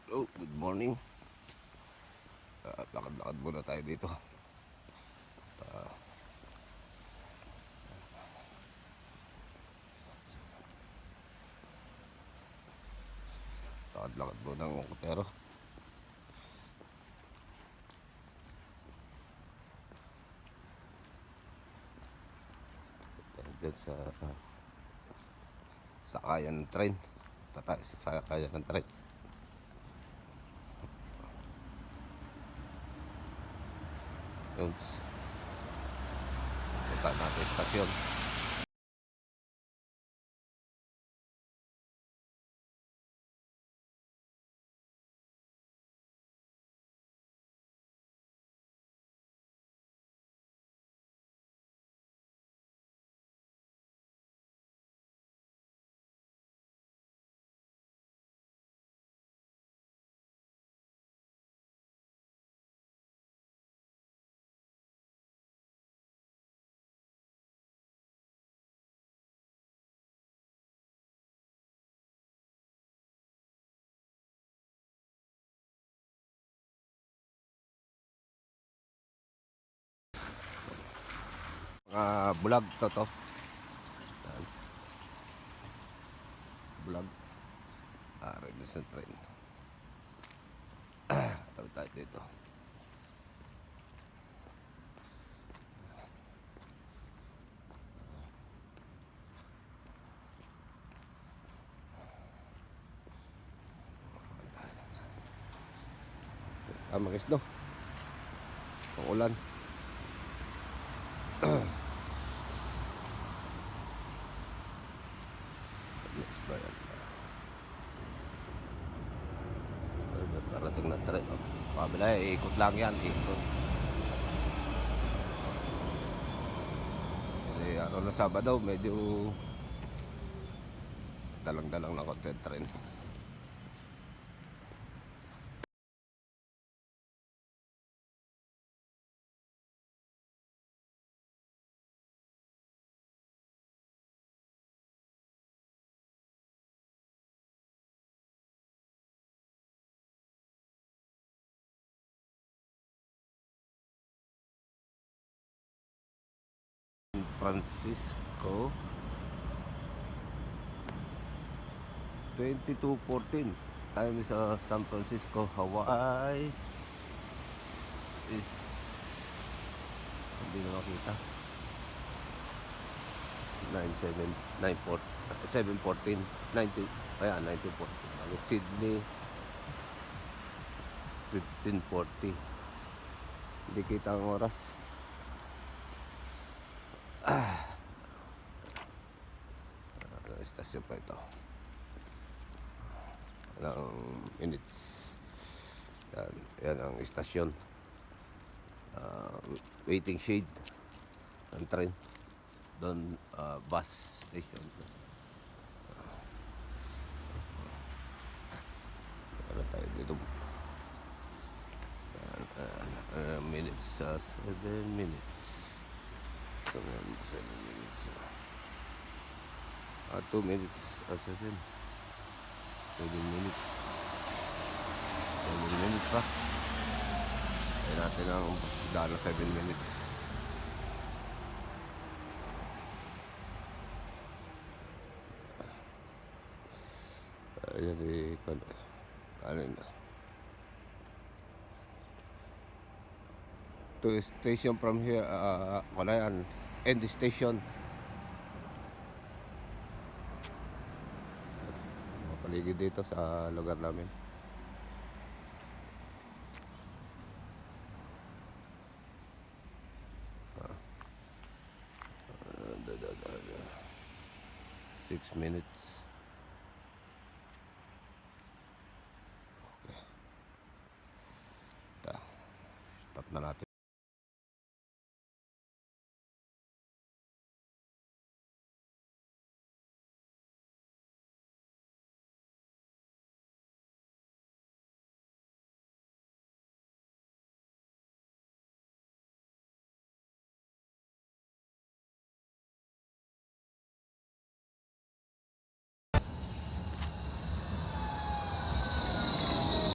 Hello, good morning. Lakad-lakad muna tayo dito. Uh, Lakad-lakad muna ng Okutero. Diyan sa sakayan ng tren. Tatay sa sakayan ng tren. Yun. Punta natin yung stasyon. Mga bulag to. Yan. Bulag. Rin sa tren. Tawag tayo dito. Mangisdo. Ang ulan. Parating na tren. Pabila, ikot lang yan. Ikot. Araw na Sabado, medyo dalang-dalang na konti ang tren. Francisco 22:14. Time is San Francisco, Hawaii is hindi na makita. 7:14 90 ayan 19:14. Sydney 15:40. Hindi kita ang oras. Estasyon pa ito. Ilang minutes. Yan ang istasyon. Waiting shade ng train. Doon bus station. Ano tayo dito? Minutes. 7 minutes. 7 minutes. 2 minutes. 7 minutes. 7 minutes pa. Kaya natin ang dalo 7 minutes. Ayan ano na. To station from here, wala yan. End station. Paligid dito sa lugar namin. Six minutes. Okay. Stop na natin.